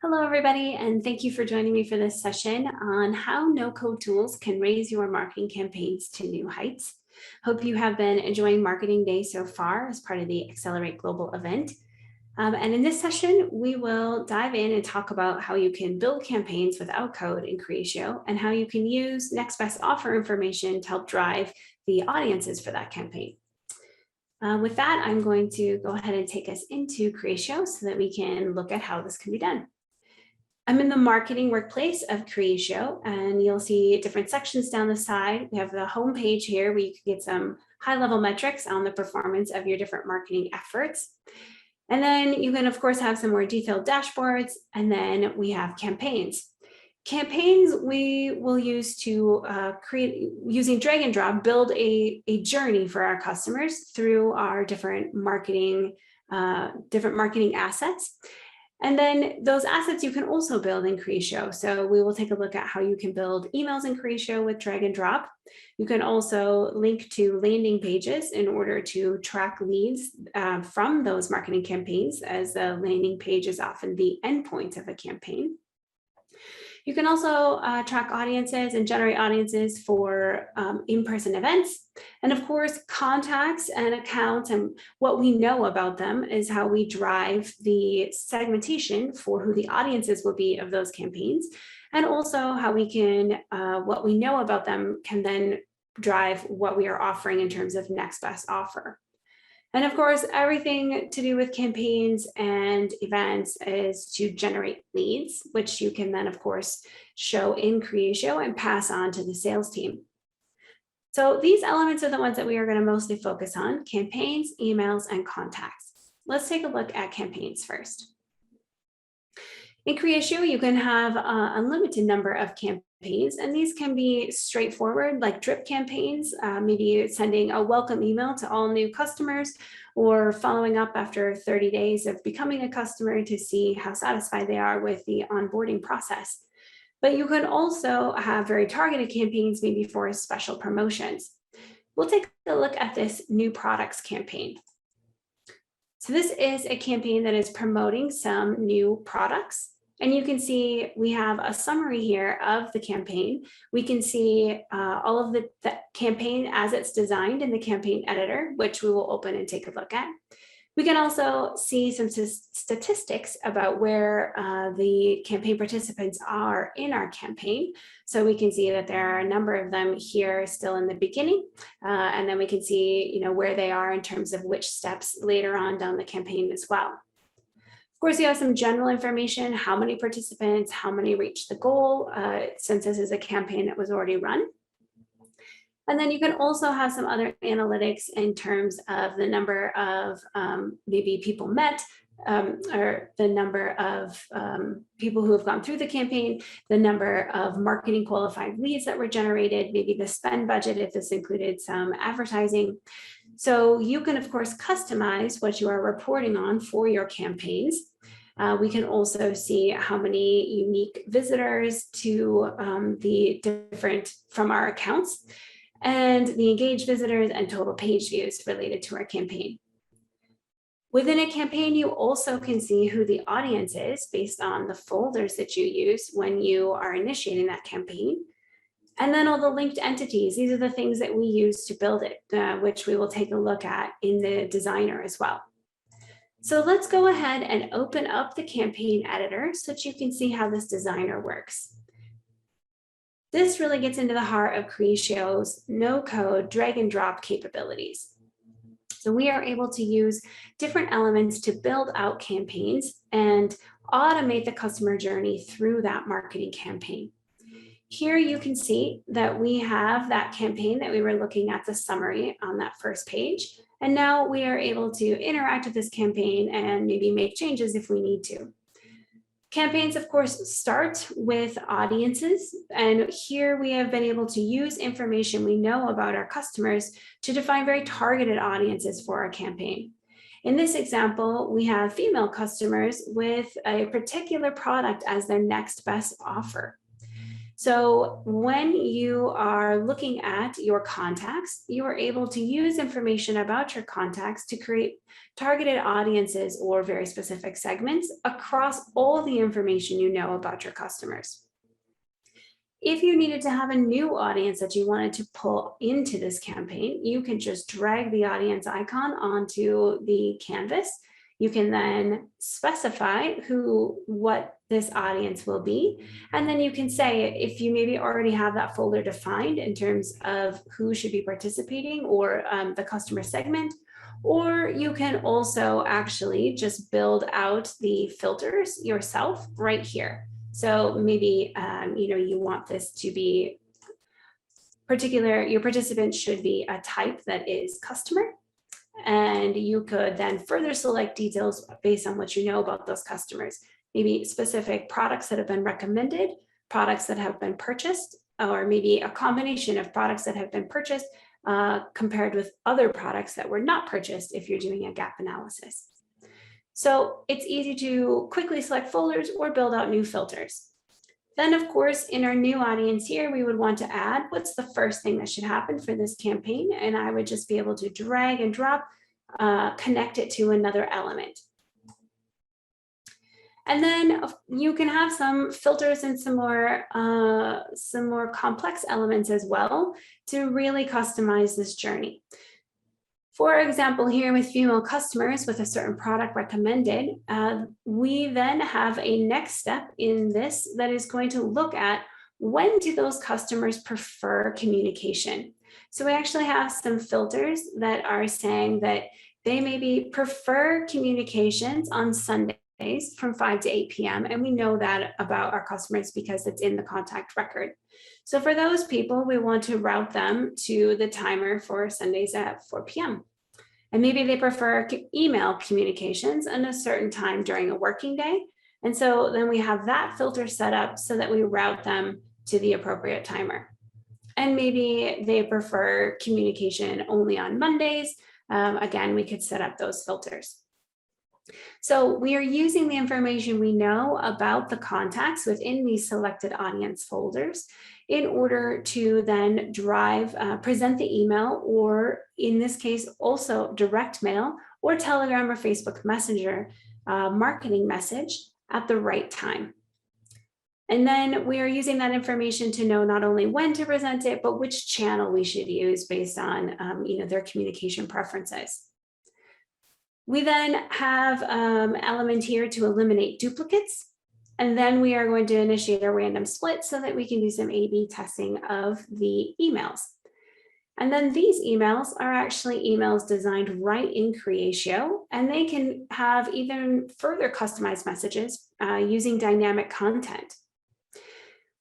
Hello, everybody, and thank you for joining me for this session on how no-code tools can raise your marketing campaigns to new heights. Hope you have been enjoying Marketing Day so far as part of the Accelerate Global event. And in this session, we will dive in and talk about how you can build campaigns without code in Creatio and how you can use next best offer information to help drive the audiences for that campaign. With that, I'm going to go ahead and take us into Creatio so that we can look at how this can be done. I'm in the marketing workplace of Creatio, and you'll see different sections down the side. We have the home page here where you can get some high-level metrics on the performance of your different marketing efforts. And then you can, of course, have some more detailed dashboards, and then we have campaigns. Campaigns we will use to create, using drag and drop, build a journey for our customers through our different marketing assets. And then those assets you can also build in Creatio. So we will take a look at how you can build emails in Creatio with drag and drop. You can also link to landing pages in order to track leads from those marketing campaigns, as the landing page is often the endpoint of a campaign. You can also track audiences and generate audiences for in-person events. And of course, contacts and accounts and what we know about them is how we drive the segmentation for who the audiences will be of those campaigns. And also how we can, what we know about them can then drive what we are offering in terms of next best offer. And of course, everything to do with campaigns and events is to generate leads, which you can then, of course, show in Creatio and pass on to the sales team. So these elements are the ones that we are going to mostly focus on: campaigns, emails, and contacts. Let's take a look at campaigns first. In Creatio, you can have an unlimited number of campaigns, and these can be straightforward, like drip campaigns, maybe sending a welcome email to all new customers, or following up after 30 days of becoming a customer to see how satisfied they are with the onboarding process. But you can also have very targeted campaigns, maybe for special promotions. We'll take a look at this new products campaign. So this is a campaign that is promoting some new products. And you can see we have a summary here of the campaign. We can see all of the campaign as it's designed in the campaign editor, which we will open and take a look at. We can also see some statistics about where the campaign participants are in our campaign. So we can see that there are a number of them here still in the beginning, and then we can see, where they are in terms of which steps later on down the campaign as well. Of course, you have some general information: how many participants, how many reached the goal, since this is a campaign that was already run. And then you can also have some other analytics in terms of the number of maybe people met, or the number of people who have gone through the campaign, the number of marketing qualified leads that were generated, maybe the spend budget if this included some advertising. So you can, of course, customize what you are reporting on for your campaigns. We can also see how many unique visitors to from our accounts, and the engaged visitors and total page views related to our campaign. Within a campaign, you also can see who the audience is based on the folders that you use when you are initiating that campaign. And then all the linked entities. These are the things that we use to build it, which we will take a look at in the designer as well. So let's go ahead and open up the campaign editor so that you can see how this designer works. This really gets into the heart of Creatio's no-code drag and drop capabilities. So we are able to use different elements to build out campaigns and automate the customer journey through that marketing campaign. Here you can see that we have that campaign that we were looking at, the summary on that first page. And now we are able to interact with this campaign and maybe make changes if we need to. Campaigns, of course, start with audiences. And here we have been able to use information we know about our customers to define very targeted audiences for our campaign. In this example, we have female customers with a particular product as their next best offer. So when you are looking at your contacts, you are able to use information about your contacts to create targeted audiences or very specific segments across all the information you know about your customers. If you needed to have a new audience that you wanted to pull into this campaign, you can just drag the audience icon onto the canvas. You can then specify what this audience will be. And then you can say, if you maybe already have that folder defined in terms of who should be participating or the customer segment, or you can also actually just build out the filters yourself right here. So maybe you want this to be particular, your participants should be a type that is customer. And you could then further select details based on what you know about those customers, maybe specific products that have been recommended, products that have been purchased, or maybe a combination of products that have been purchased compared with other products that were not purchased if you're doing a gap analysis. So it's easy to quickly select folders or build out new filters. Then, of course, in our new audience here, we would want to add what's the first thing that should happen for this campaign. And I would just be able to drag and drop, connect it to another element. And then you can have some filters and some more complex elements as well to really customize this journey. For example, here with female customers with a certain product recommended, we then have a next step in this that is going to look at when do those customers prefer communication. So we actually have some filters that are saying that they maybe prefer communications on Sundays from 5 to 8 p.m. And we know that about our customers because it's in the contact record. So for those people, we want to route them to the timer for Sundays at 4 p.m. And maybe they prefer email communications at a certain time during a working day. And so then we have that filter set up so that we route them to the appropriate timer. And maybe they prefer communication only on Mondays. Again, we could set up those filters. So we are using the information we know about the contacts within these selected audience folders in order to then present the email, or in this case, also direct mail or Telegram or Facebook Messenger marketing message at the right time. And then we are using that information to know not only when to present it, but which channel we should use based on their communication preferences. We then have an element here to eliminate duplicates. And then we are going to initiate a random split so that we can do some A/B testing of the emails. And then these emails are actually emails designed right in Creatio, and they can have even further customized messages using dynamic content.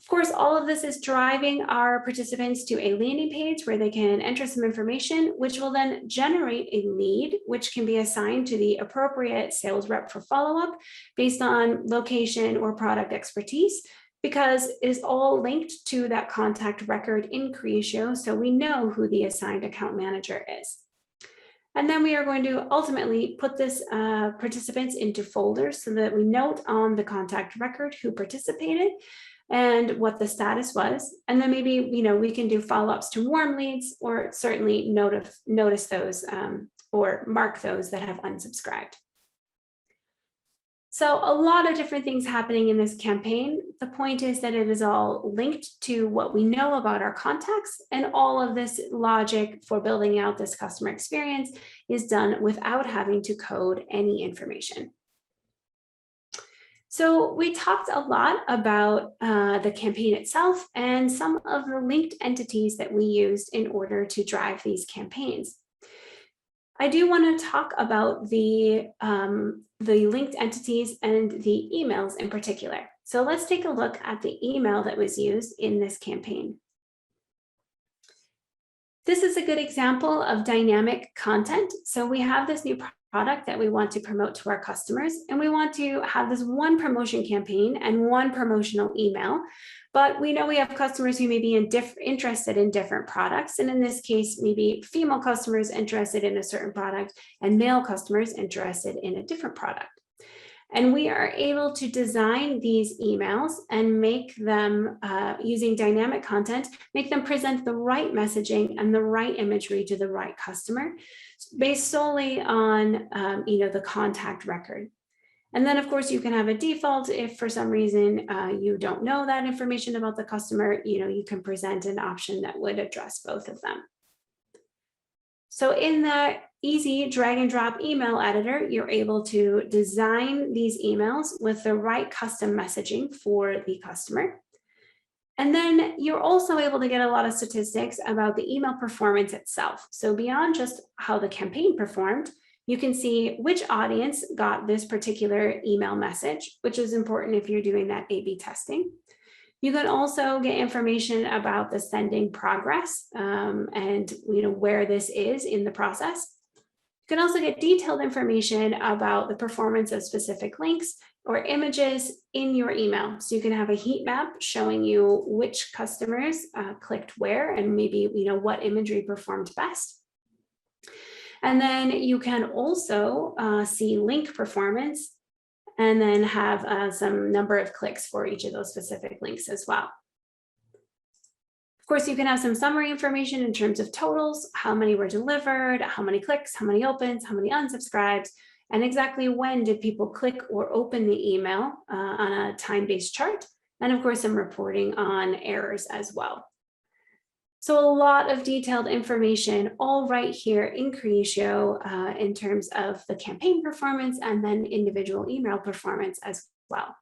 Of course, all of this is driving our participants to a landing page where they can enter some information, which will then generate a lead, which can be assigned to the appropriate sales rep for follow-up based on location or product expertise, because it is all linked to that contact record in Creatio, so we know who the assigned account manager is. And then we are going to ultimately put this participants into folders so that we note on the contact record who participated and what the status was. And then maybe, we can do follow-ups to warm leads, or certainly notice those or mark those that have unsubscribed. So a lot of different things happening in this campaign. The point is that it is all linked to what we know about our contacts, and all of this logic for building out this customer experience is done without having to code any information. So we talked a lot about the campaign itself and some of the linked entities that we used in order to drive these campaigns. I do want to talk about the linked entities and the emails in particular. So let's take a look at the email that was used in this campaign. This is a good example of dynamic content. So we have this new product that we want to promote to our customers, and we want to have this one promotion campaign and one promotional email. But we know we have customers who may be interested in different products. And in this case, maybe female customers interested in a certain product and male customers interested in a different product. And we are able to design these emails and make them, using dynamic content, make them present the right messaging and the right imagery to the right customer based solely on the contact record. And then, of course, you can have a default if for some reason you don't know that information about the customer. You can present an option that would address both of them. So in the easy drag and drop email editor, you're able to design these emails with the right custom messaging for the customer. And then you're also able to get a lot of statistics about the email performance itself. So beyond just how the campaign performed, you can see which audience got this particular email message, which is important if you're doing that A/B testing. You can also get information about the sending progress and where this is in the process. You can also get detailed information about the performance of specific links or images in your email. So you can have a heat map showing you which customers clicked where and maybe what imagery performed best. And then you can also see link performance and then have some number of clicks for each of those specific links as well. Of course, you can have some summary information in terms of totals, how many were delivered, how many clicks, how many opens, how many unsubscribes, and exactly when did people click or open the email on a time-based chart, and of course, some reporting on errors as well. So a lot of detailed information all right here in Creatio in terms of the campaign performance and then individual email performance as well.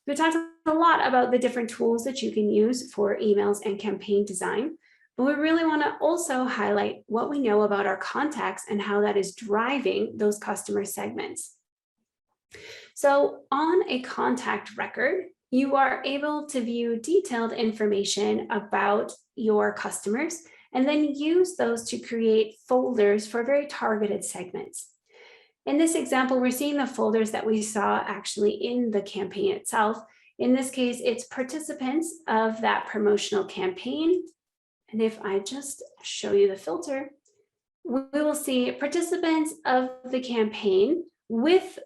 We talked a lot about the different tools that you can use for emails and campaign design, but we really want to also highlight what we know about our contacts and how that is driving those customer segments. So on a contact record, you are able to view detailed information about your customers and then use those to create folders for very targeted segments. In this example, we're seeing the folders that we saw actually in the campaign itself. In this case, it's participants of that promotional campaign. And if I just show you the filter, we will see participants of the campaign with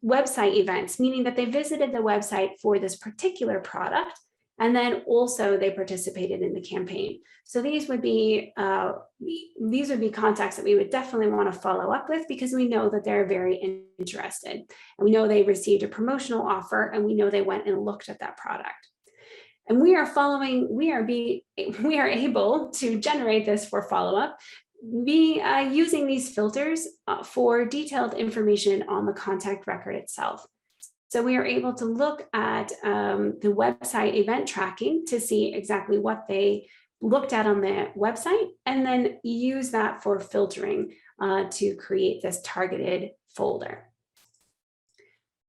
website events, meaning that they visited the website for this particular product, and then also they participated in the campaign. So these would be contacts that we would definitely want to follow up with because we know that they're very interested, and we know they received a promotional offer, and we know they went and looked at that product. And we are able to generate this for follow-up using these filters for detailed information on the contact record itself. So we are able to look at the website event tracking to see exactly what they looked at on the website, and then use that for filtering to create this targeted folder.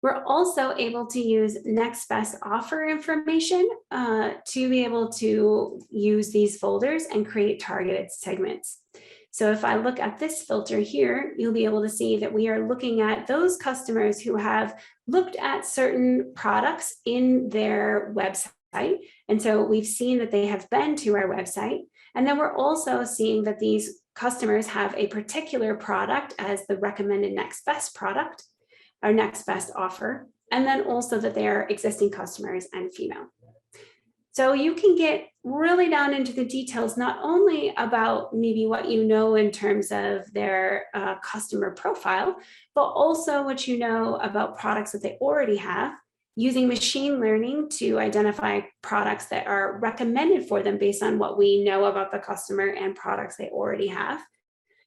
We're also able to use next best offer information to be able to use these folders and create targeted segments. So if I look at this filter here, you'll be able to see that we are looking at those customers who have looked at certain products in their website. And so we've seen that they have been to our website. And then we're also seeing that these customers have a particular product as the recommended next best product, or next best offer, and then also that they are existing customers and female. So you can get really down into the details, not only about maybe what you know in terms of their customer profile, but also what you know about products that they already have, using machine learning to identify products that are recommended for them based on what we know about the customer and products they already have.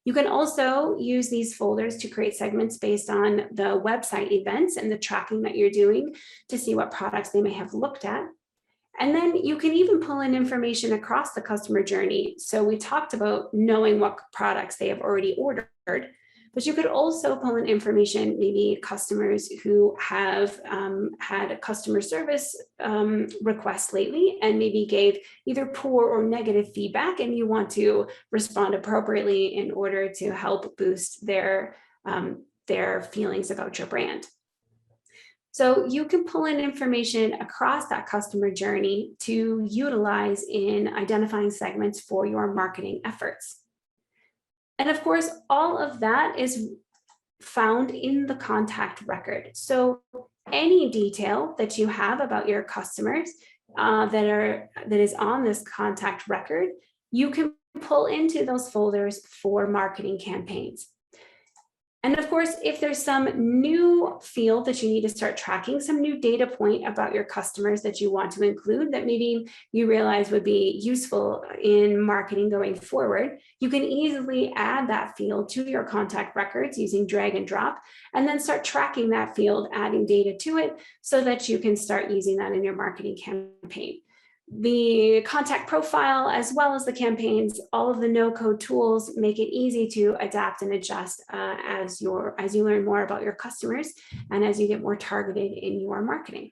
You can also use these folders to create segments based on the website events and the tracking that you're doing to see what products they may have looked at. And then you can even pull in information across the customer journey. So we talked about knowing what products they have already ordered, but you could also pull in information, maybe customers who have had a customer service request lately and maybe gave either poor or negative feedback, and you want to respond appropriately in order to help boost their feelings about your brand. So you can pull in information across that customer journey to utilize in identifying segments for your marketing efforts. And of course, all of that is found in the contact record. So any detail that you have about your customers that is on this contact record, you can pull into those folders for marketing campaigns. And of course, if there's some new field that you need to start tracking, some new data point about your customers that you want to include that maybe you realize would be useful in marketing going forward, you can easily add that field to your contact records using drag and drop, and then start tracking that field, adding data to it so that you can start using that in your marketing campaign. The contact profile, as well as the campaigns, all of the no-code tools make it easy to adapt and adjust as you learn more about your customers and as you get more targeted in your marketing.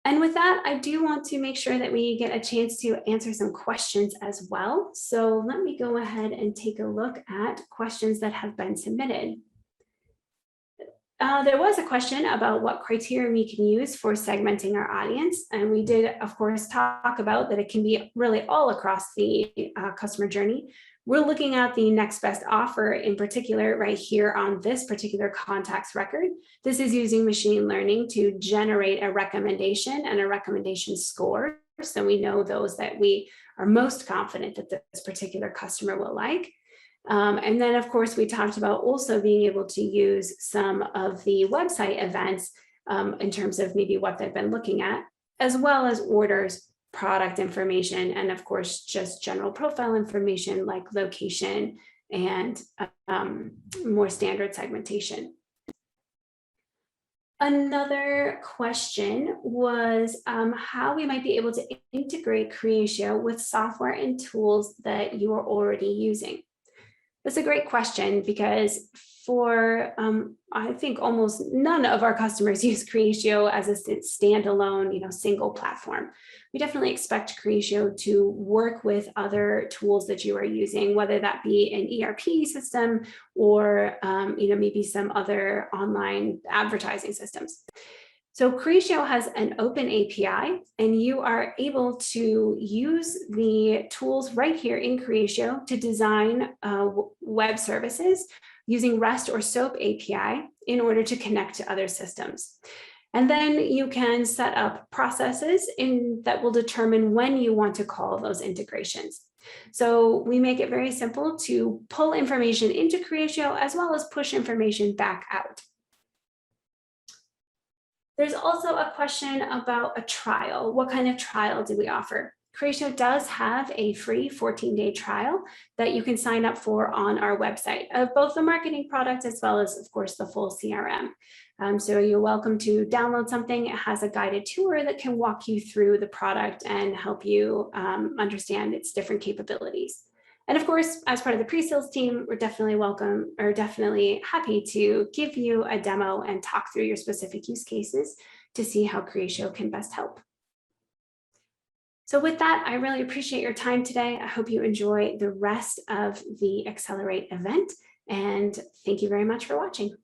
And with that, I do want to make sure that we get a chance to answer some questions as well. So let me go ahead and take a look at questions that have been submitted. There was a question about what criteria we can use for segmenting our audience. And we did, of course, talk about that it can be really all across the customer journey. We're looking at the next best offer in particular right here on this particular contacts record. This is using machine learning to generate a recommendation and a recommendation score. So we know those that we are most confident that this particular customer will like. And then, of course, we talked about also being able to use some of the website events in terms of maybe what they've been looking at, as well as orders, product information, and of course, just general profile information like location and more standard segmentation. Another question was how we might be able to integrate Creatio with software and tools that you are already using. That's a great question because for, I think almost none of our customers use Creatio as a standalone, single platform. We definitely expect Creatio to work with other tools that you are using, whether that be an ERP system or, maybe some other online advertising systems. So Creatio has an open API, and you are able to use the tools right here in Creatio to design web services using REST or SOAP API in order to connect to other systems. And then you can set up processes that will determine when you want to call those integrations. So we make it very simple to pull information into Creatio as well as push information back out. There's also a question about a trial. What kind of trial do we offer? Creatio does have a free 14-day trial that you can sign up for on our website of both the marketing product as well as, of course, the full CRM. So you're welcome to download something. It has a guided tour that can walk you through the product and help you understand its different capabilities. And of course, as part of the pre-sales team, we're definitely happy to give you a demo and talk through your specific use cases to see how Creatio can best help. So with that, I really appreciate your time today. I hope you enjoy the rest of the Accelerate event, and thank you very much for watching.